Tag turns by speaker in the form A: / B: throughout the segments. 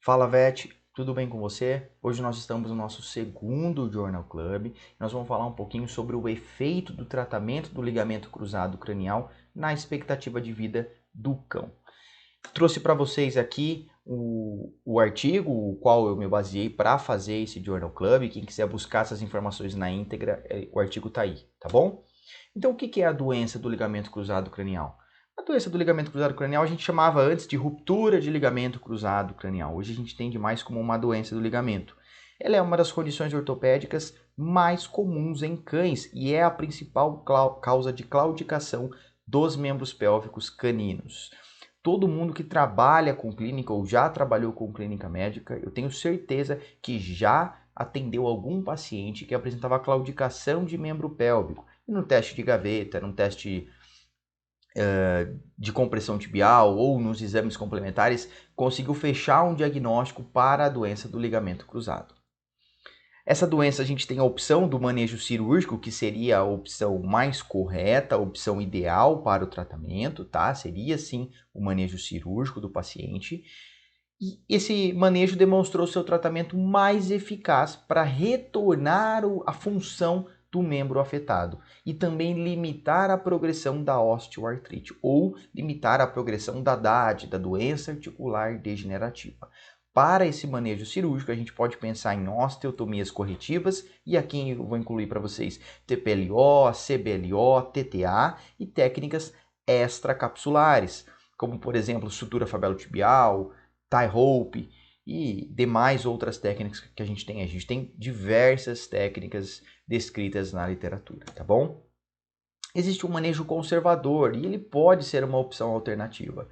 A: Fala, Vete, tudo bem com você? Hoje nós estamos no nosso segundo Journal Club. Nós vamos falar um pouquinho sobre o efeito do tratamento do ligamento cruzado cranial na expectativa de vida do cão. Trouxe para vocês aqui o artigo, o qual eu me baseei para fazer esse Journal Club. Quem quiser buscar essas informações na íntegra, o artigo está aí, tá bom? Então, o que é a doença do ligamento cruzado cranial? A doença do ligamento cruzado cranial a gente chamava antes de ruptura de ligamento cruzado cranial. Hoje a gente entende mais como uma doença do ligamento. Ela é uma das condições ortopédicas mais comuns em cães e é a principal causa de claudicação dos membros pélvicos caninos. Todo mundo que trabalha com clínica ou já trabalhou com clínica médica, eu tenho certeza que já atendeu algum paciente que apresentava claudicação de membro pélvico. E no teste de gaveta, no teste de compressão tibial ou nos exames complementares, conseguiu fechar um diagnóstico para a doença do ligamento cruzado. Essa doença a gente tem a opção do manejo cirúrgico, que seria a opção mais correta, a opção ideal para o tratamento, tá? Seria sim o manejo cirúrgico do paciente. E esse manejo demonstrou seu tratamento mais eficaz para retornar a função do membro afetado e também limitar a progressão da osteoartrite ou limitar a progressão da DAD, da doença articular degenerativa. Para esse manejo cirúrgico, a gente pode pensar em osteotomias corretivas, e aqui eu vou incluir para vocês TPLO, CBLO, TTA e técnicas extracapsulares, como por exemplo sutura fabelotibial, tie rope e demais outras técnicas que a gente tem. A gente tem diversas técnicas descritas na literatura, tá bom? Existe um manejo conservador e ele pode ser uma opção alternativa.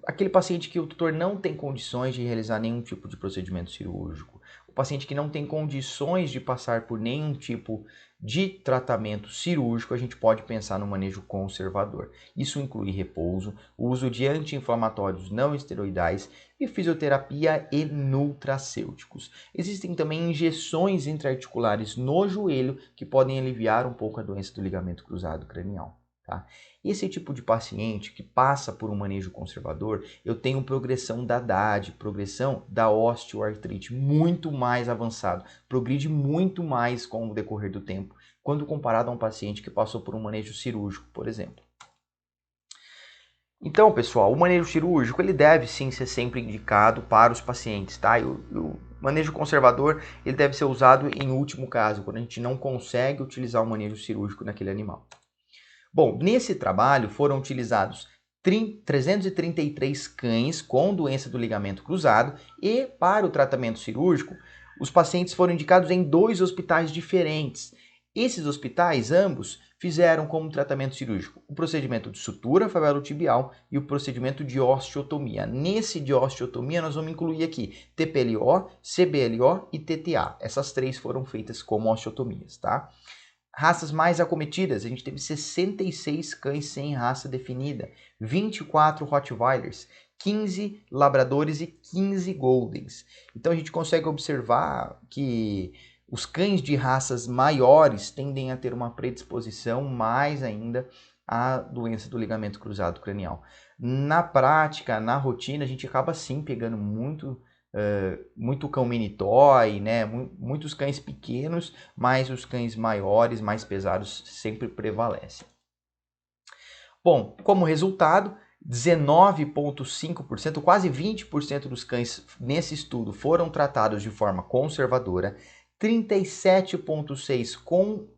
A: Aquele paciente que o tutor não tem condições de realizar nenhum tipo de procedimento cirúrgico, o paciente que não tem condições de passar por nenhum tipo de tratamento cirúrgico, a gente pode pensar no manejo conservador. Isso inclui repouso, o uso de anti-inflamatórios não esteroidais e fisioterapia e nutracêuticos. Existem também injeções intraarticulares no joelho que podem aliviar um pouco a doença do ligamento cruzado cranial. Tá? Esse tipo de paciente que passa por um manejo conservador, eu tenho progressão da DAD, progressão da osteoartrite muito mais avançado, progride muito mais com o decorrer do tempo, quando comparado a um paciente que passou por um manejo cirúrgico, por exemplo. Então, pessoal, o manejo cirúrgico ele deve sim ser sempre indicado para os pacientes, tá? O manejo conservador ele deve ser usado em último caso, quando a gente não consegue utilizar o manejo cirúrgico naquele animal. Bom, nesse trabalho foram utilizados 333 cães com doença do ligamento cruzado e, para o tratamento cirúrgico, os pacientes foram indicados em 2 hospitais diferentes. Esses hospitais, ambos, fizeram como tratamento cirúrgico o procedimento de sutura fabelotibial e o procedimento de osteotomia. Nesse de osteotomia, nós vamos incluir aqui TPLO, CBLO e TTA. Essas 3 foram feitas como osteotomias, tá? Raças mais acometidas, a gente teve 66 cães sem raça definida, 24 Rottweilers, 15 Labradores e 15 Goldens. Então a gente consegue observar que os cães de raças maiores tendem a ter uma predisposição mais ainda à doença do ligamento cruzado cranial. Na prática, na rotina, a gente acaba sim pegando muito cão mini toy, né? Muitos cães pequenos, mas os cães maiores, mais pesados, sempre prevalecem. Bom, como resultado, 19,5%, quase 20% dos cães nesse estudo foram tratados de forma conservadora, 37,6% com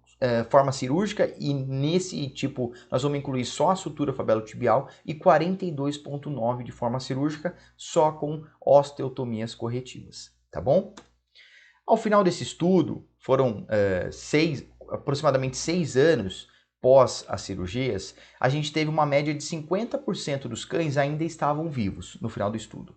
A: forma cirúrgica, e nesse tipo nós vamos incluir só a sutura fabelotibial, e 42,9% de forma cirúrgica, só com osteotomias corretivas, tá bom? Ao final desse estudo, foram aproximadamente 6 anos pós as cirurgias, a gente teve uma média de 50% dos cães ainda estavam vivos no final do estudo.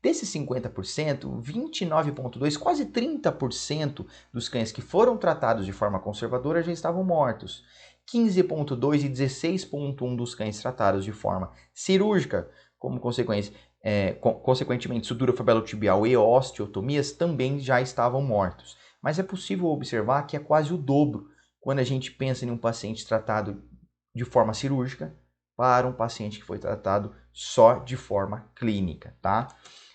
A: Desses 50%, 29,2%, quase 30% dos cães que foram tratados de forma conservadora já estavam mortos. 15,2% e 16,1% dos cães tratados de forma cirúrgica, como consequentemente sutura fabelotibial e osteotomias, também já estavam mortos. Mas é possível observar que é quase o dobro quando a gente pensa em um paciente tratado de forma cirúrgica para um paciente que foi tratado só de forma clínica, tá?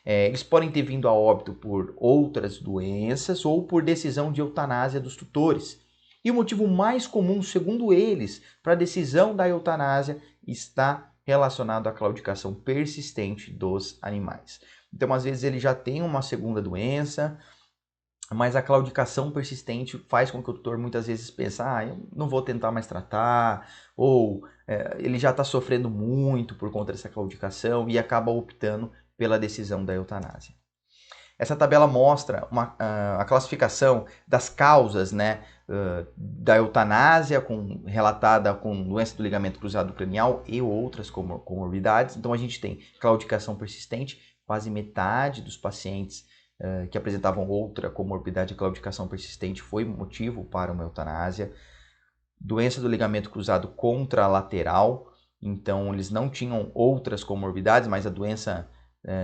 A: Eles podem ter vindo a óbito por outras doenças ou por decisão de eutanásia dos tutores. E o motivo mais comum, segundo eles, para a decisão da eutanásia está relacionado à claudicação persistente dos animais. Então, às vezes, ele já tem uma segunda doença, mas a claudicação persistente faz com que o tutor muitas vezes pense, eu não vou tentar mais tratar, ou ele já está sofrendo muito por conta dessa claudicação e acaba optando pela decisão da eutanásia. Essa tabela mostra a classificação das causas, né, da eutanásia relatada com doença do ligamento cruzado cranial e outras comorbidades. Então a gente tem claudicação persistente, quase metade dos pacientes que apresentavam outra comorbidade de claudicação persistente foi motivo para uma eutanásia. Doença do ligamento cruzado contralateral, então eles não tinham outras comorbidades, mas a doença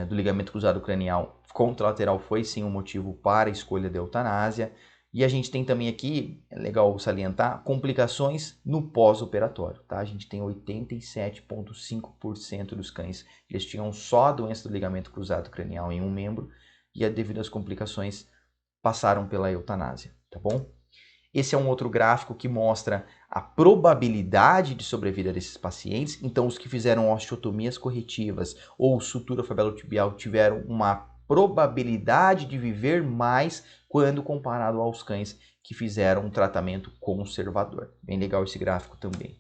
A: do ligamento cruzado cranial contralateral foi sim um motivo para a escolha da eutanásia. E a gente tem também aqui, é legal salientar, complicações no pós-operatório, tá? A gente tem 87,5% dos cães que eles tinham só a doença do ligamento cruzado cranial em um membro e devido às complicações passaram pela eutanásia, tá bom? Esse é um outro gráfico que mostra a probabilidade de sobrevida desses pacientes. Então, os que fizeram osteotomias corretivas ou sutura fabelotibial tiveram uma probabilidade de viver mais quando comparado aos cães que fizeram um tratamento conservador. Bem legal esse gráfico também.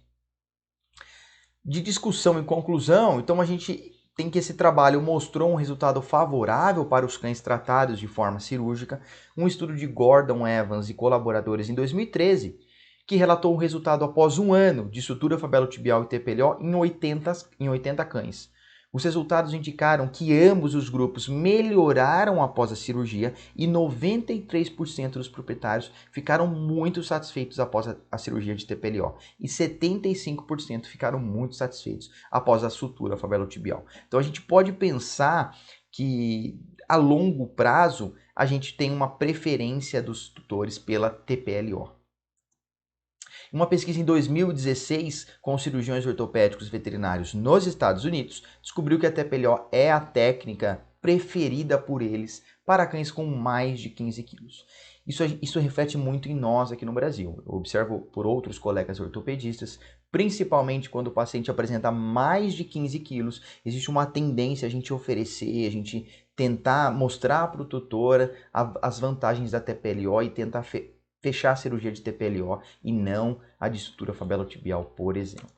A: De discussão e conclusão, então a gente tem que esse trabalho mostrou um resultado favorável para os cães tratados de forma cirúrgica. Um estudo de Gordon Evans e colaboradores em 2013, que relatou o resultado após um ano de sutura fabelotibial e TPLO em 80 cães. Os resultados indicaram que ambos os grupos melhoraram após a cirurgia e 93% dos proprietários ficaram muito satisfeitos após a cirurgia de TPLO e 75% ficaram muito satisfeitos após a sutura fabelotibial. Então a gente pode pensar que a longo prazo a gente tem uma preferência dos tutores pela TPLO. Uma pesquisa em 2016 com cirurgiões ortopédicos veterinários nos Estados Unidos descobriu que a TPLO é a técnica preferida por eles para cães com mais de 15 quilos. Isso reflete muito em nós aqui no Brasil. Eu observo por outros colegas ortopedistas, principalmente quando o paciente apresenta mais de 15 quilos, existe uma tendência a gente oferecer, a gente tentar mostrar para o tutor as vantagens da TPLO e tentar fechar a cirurgia de TPLO e não a de sutura fabelotibial, por exemplo.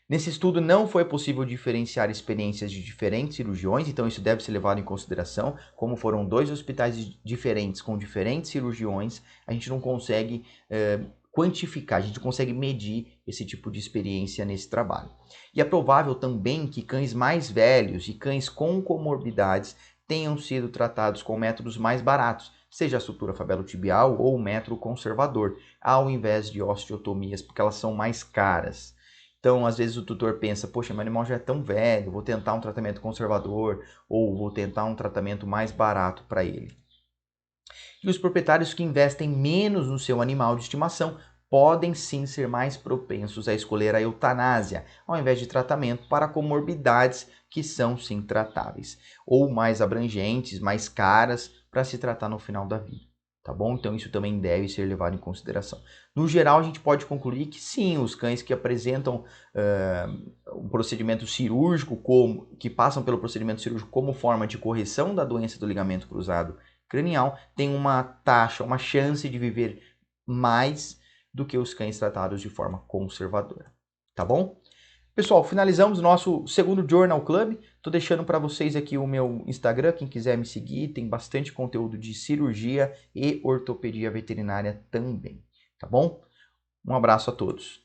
A: Nesse estudo não foi possível diferenciar experiências de diferentes cirurgiões, então isso deve ser levado em consideração. Como foram dois hospitais diferentes com diferentes cirurgiões, a gente não consegue quantificar, a gente não consegue medir esse tipo de experiência nesse trabalho. E é provável também que cães mais velhos e cães com comorbidades tenham sido tratados com métodos mais baratos, seja a sutura fabelotibial ou o método conservador, ao invés de osteotomias, porque elas são mais caras. Então, às vezes o tutor pensa, poxa, meu animal já é tão velho, vou tentar um tratamento conservador ou vou tentar um tratamento mais barato para ele. E os proprietários que investem menos no seu animal de estimação podem sim ser mais propensos a escolher a eutanásia, ao invés de tratamento para comorbidades que são sim tratáveis, ou mais abrangentes, mais caras, para se tratar no final da vida, tá bom? Então isso também deve ser levado em consideração. No geral, a gente pode concluir que sim, os cães que apresentam um procedimento cirúrgico, que passam pelo procedimento cirúrgico como forma de correção da doença do ligamento cruzado cranial, têm uma taxa, uma chance de viver mais do que os cães tratados de forma conservadora, tá bom? Pessoal, finalizamos o nosso segundo Journal Club. Estou deixando para vocês aqui o meu Instagram, quem quiser me seguir, tem bastante conteúdo de cirurgia e ortopedia veterinária também, tá bom? Um abraço a todos.